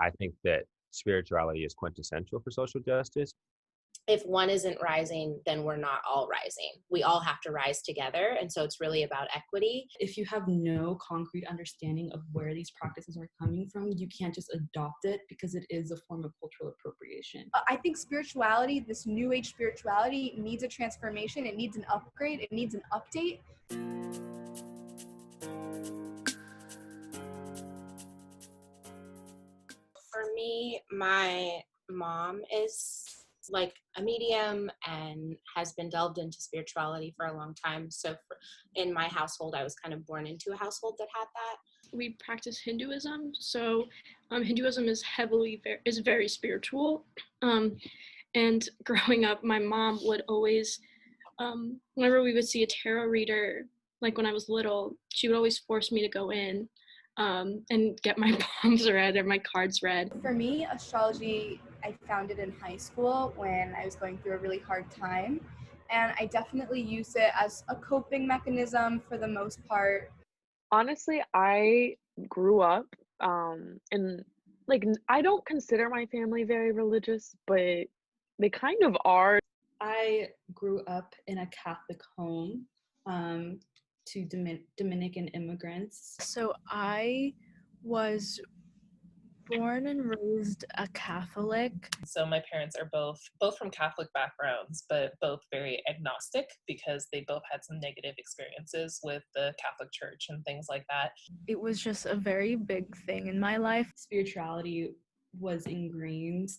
I think that spirituality is quintessential for social justice. If one isn't rising, then we're not all rising. We all have to rise together. And so it's really about equity. If you have no concrete understanding of where these practices are coming from, you can't just adopt it because it is a form of cultural appropriation. I think spirituality, this new age spirituality, needs a transformation. It needs an upgrade. It needs an update. For me, my mom is like a medium and has been delved into spirituality for a long time. So in my household, I was kind of born into a household that had that. We practice Hinduism, so Hinduism is very spiritual. And growing up, my mom would always, whenever we would see a tarot reader, like when I was little, she would always force me to go in and get my palms read or my cards read. For me, astrology, I found it in high school when I was going through a really hard time. And I definitely use it as a coping mechanism for the most part. Honestly, I grew up and like I don't consider my family very religious, but they kind of are. I grew up in a Catholic home to Dominican immigrants. So I was born and raised a Catholic. So my parents are both from Catholic backgrounds, but both very agnostic because they both had some negative experiences with the Catholic Church and things like that. It was just a very big thing in my life. Spirituality was ingrained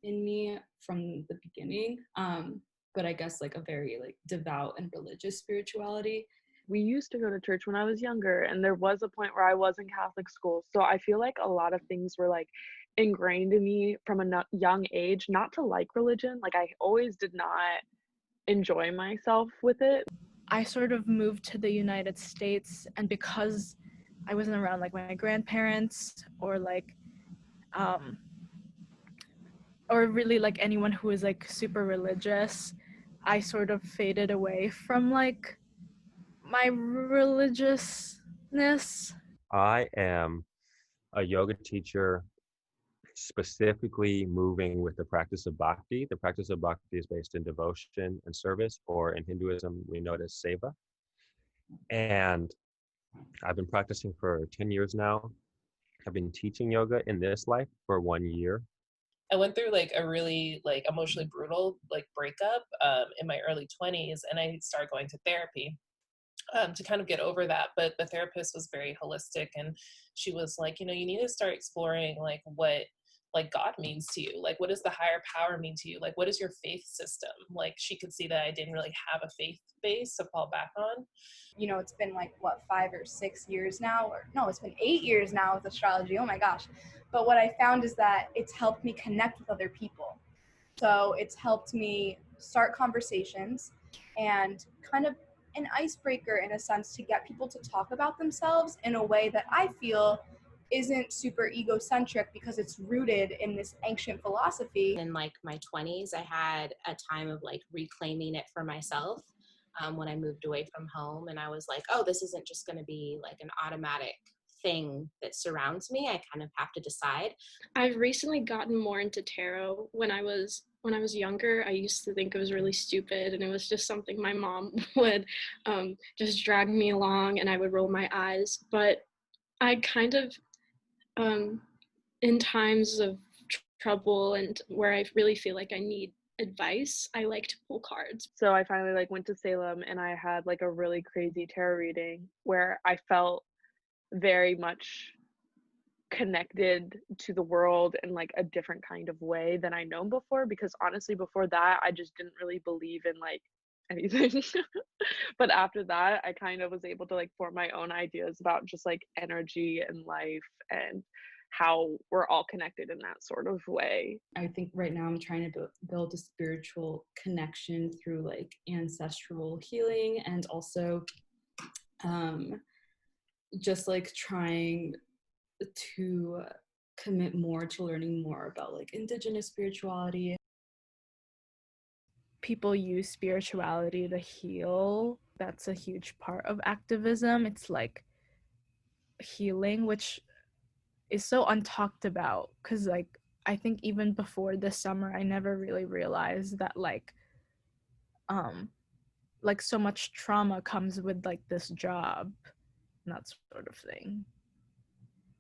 in me from the beginning, but I guess like a very like devout and religious spirituality. We used to go to church when I was younger, and there was a point where I was in Catholic school. So I feel like a lot of things were like ingrained in me from a young age, not to like religion. Like I always did not enjoy myself with it. I sort of moved to the United States, and because I wasn't around like my grandparents or like or really like anyone who was like super religious, I sort of faded away from like my religiousness. I am a yoga teacher specifically moving with the practice of bhakti. The practice of bhakti is based in devotion and service, or in Hinduism, we know it as seva. And I've been practicing for 10 years now. I've been teaching yoga in this life for 1 year. I went through like a really like emotionally brutal like breakup in my early 20s, and I started going to therapy to kind of get over that. But the therapist was very holistic, and she was like, you know, you need to start exploring like what like God means to you. Like, what does the higher power mean to you? Like, what is your faith system? Like, she could see that I didn't really have a faith base to fall back on. You know, it's been like, what, 5 or 6 years now? Or no, it's been 8 years now with astrology. Oh my gosh. But what I found is that it's helped me connect with other people. So it's helped me start conversations and kind of an icebreaker in a sense to get people to talk about themselves in a way that I feel isn't super egocentric because it's rooted in this ancient philosophy. In like my 20s, I had a time of like reclaiming it for myself when I moved away from home. And I was like, oh, this isn't just going to be like an automatic thing that surrounds me. I kind of have to decide. I've recently gotten more into tarot. When I was younger, I used to think it was really stupid, and it was just something my mom would just drag me along, and I would roll my eyes. But I kind of, in times of trouble and where I really feel like I need advice, I like to pull cards. So I finally like went to Salem, and I had like a really crazy tarot reading where I felt very much connected to the world in like a different kind of way than I known before, because honestly before that I just didn't really believe in like anything. But after that I kind of was able to like form my own ideas about just like energy and life and how we're all connected in that sort of way. I think right now I'm trying to build a spiritual connection through like ancestral healing, and also just like trying to commit more to learning more about like indigenous spirituality. People use spirituality to heal. That's a huge part of activism. It's like healing, which is so untalked about, because like I think even before this summer I never really realized that like so much trauma comes with like this job and that sort of thing,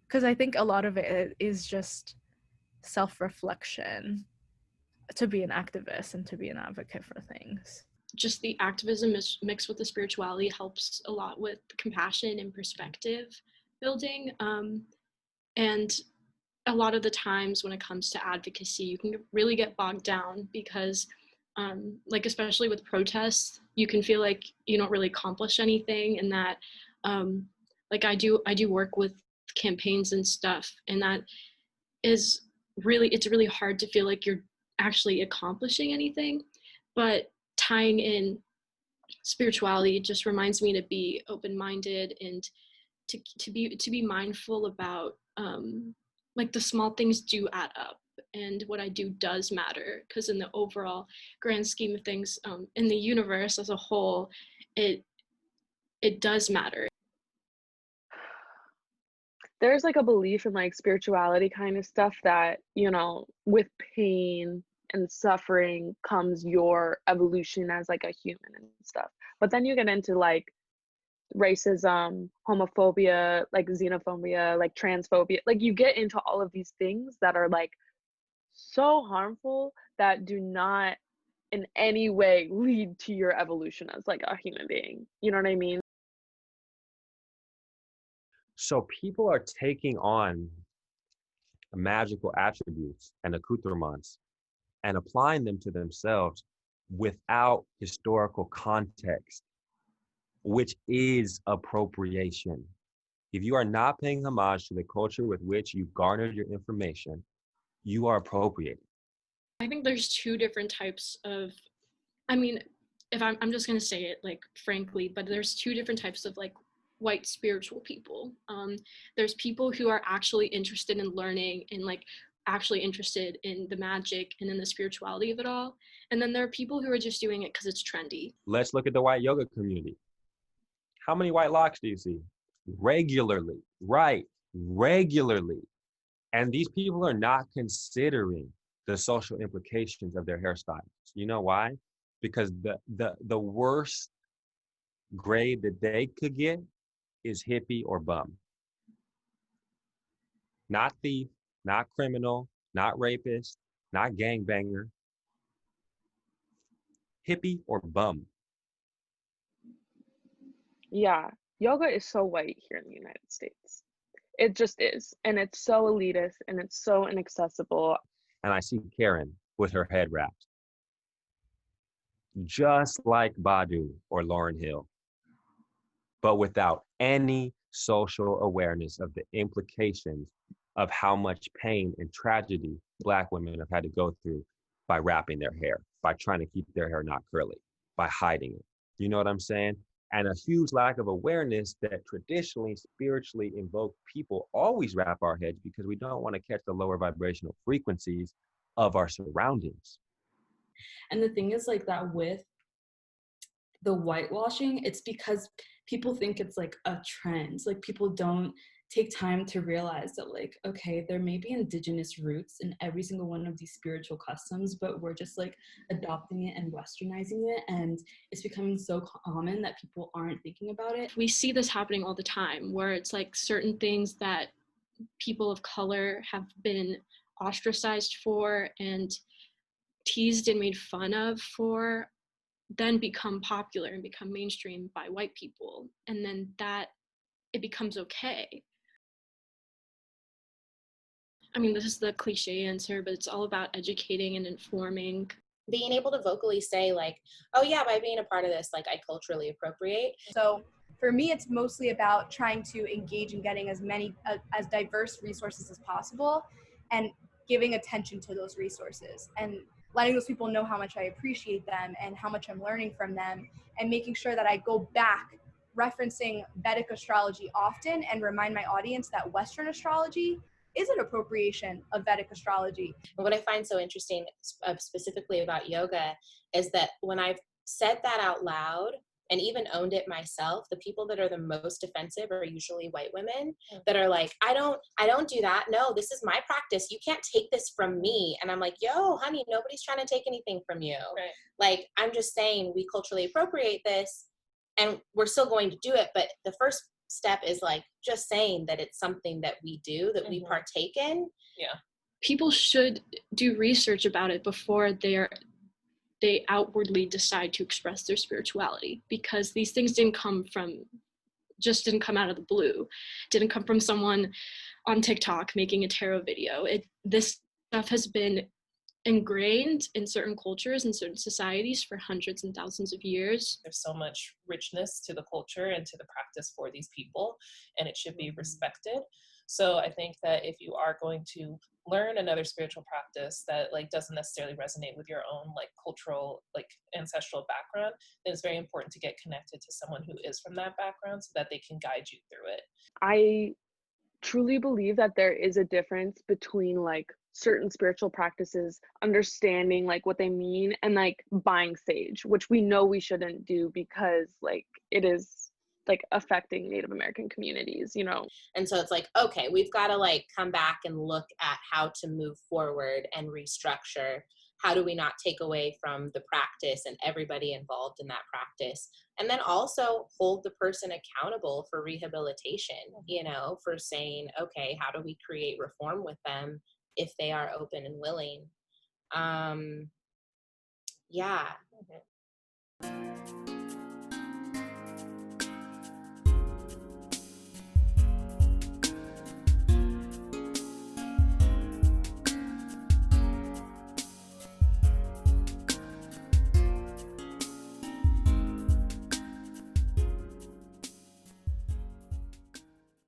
because I think a lot of it is just self-reflection to be an activist and to be an advocate for things. Just the activism is mixed with the spirituality helps a lot with compassion and perspective building. And a lot of the times when it comes to advocacy, you can really get bogged down because like especially with protests, you can feel like you don't really accomplish anything, and that like I do work with campaigns and stuff, and that is really, it's really hard to feel like you're actually accomplishing anything. But tying in spirituality just reminds me to be open-minded and to be mindful about like the small things do add up, and what I do does matter, because in the overall grand scheme of things, in the universe as a whole, it does matter. There's like a belief in like spirituality kind of stuff that, you know, with pain and suffering comes your evolution as like a human and stuff. But then you get into like racism, homophobia, like xenophobia, like transphobia. Like you get into all of these things that are like so harmful that do not in any way lead to your evolution as like a human being. You know what I mean? So people are taking on magical attributes and accoutrements and applying them to themselves without historical context, which is appropriation. If you are not paying homage to the culture with which you've garnered your information, you are appropriating. I think there's two different types of, I mean, if I'm just going to say it like frankly, but there's two different types of like white spiritual people. There's people who are actually interested in learning and like actually interested in the magic and in the spirituality of it all. And then there are people who are just doing it because it's trendy. Let's look at the white yoga community. How many white locks do you see? Regularly, right? Regularly. And these people are not considering the social implications of their hairstyles. You know why? Because the worst grade that they could get is hippie or bum. Not thief, not criminal, not rapist, not gangbanger. Hippie or bum. Yeah, yoga is so white here in the United States. It just is. And it's so elitist and it's so inaccessible. And I see Karen with her head wrapped. Just like Badu or Lauryn Hill, but without any social awareness of the implications of how much pain and tragedy Black women have had to go through by wrapping their hair, by trying to keep their hair not curly, by hiding it. You know what I'm saying? And a huge lack of awareness that traditionally, spiritually invoked people always wrap our heads because we don't want to catch the lower vibrational frequencies of our surroundings. And the thing is like that with the whitewashing, it's because people think it's like a trend. Like people don't take time to realize that like, okay, there may be indigenous roots in every single one of these spiritual customs, but we're just like adopting it and westernizing it, and it's becoming so common that people aren't thinking about it. We see this happening all the time, where it's like certain things that people of color have been ostracized for and teased and made fun of for then become popular and become mainstream by white people, and then that it becomes okay. I mean, this is the cliche answer, but it's all about educating and informing. Being able to vocally say like, oh yeah, by being a part of this, like I culturally appropriate. So for me, it's mostly about trying to engage in getting as many, as diverse resources as possible, and giving attention to those resources and letting those people know how much I appreciate them and how much I'm learning from them, and making sure that I go back referencing Vedic astrology often and remind my audience that Western astrology is an appropriation of Vedic astrology. And what I find so interesting specifically about yoga is that when I've said that out loud and even owned it myself, the people that are the most offensive are usually white women that are like, I don't do that. No, this is my practice. You can't take this from me. And I'm like, yo, honey, nobody's trying to take anything from you. Right. Like, I'm just saying we culturally appropriate this and we're still going to do it. But the first step is like just saying that it's something that we do, that we partake in. Yeah. People should do research about it before they outwardly decide to express their spirituality, because these things didn't come out of the blue. Didn't come from someone on TikTok making a tarot video. This stuff has been ingrained in certain cultures and certain societies for hundreds and thousands of years. There's so much richness to the culture and to the practice for these people, and it should be respected. So I think that if you are going to learn another spiritual practice that like doesn't necessarily resonate with your own like cultural, like ancestral background, then it's very important to get connected to someone who is from that background so that they can guide you through it. I truly believe that there is a difference between like certain spiritual practices, understanding like what they mean, and like buying sage, which we know we shouldn't do because like it is like affecting Native American communities, you know. And so it's like, okay, we've got to like come back and look at how to move forward and restructure. How do we not take away from the practice and everybody involved in that practice? And then also hold the person accountable for rehabilitation, you know, for saying, okay, how do we create reform with them if they are open and willing? Yeah.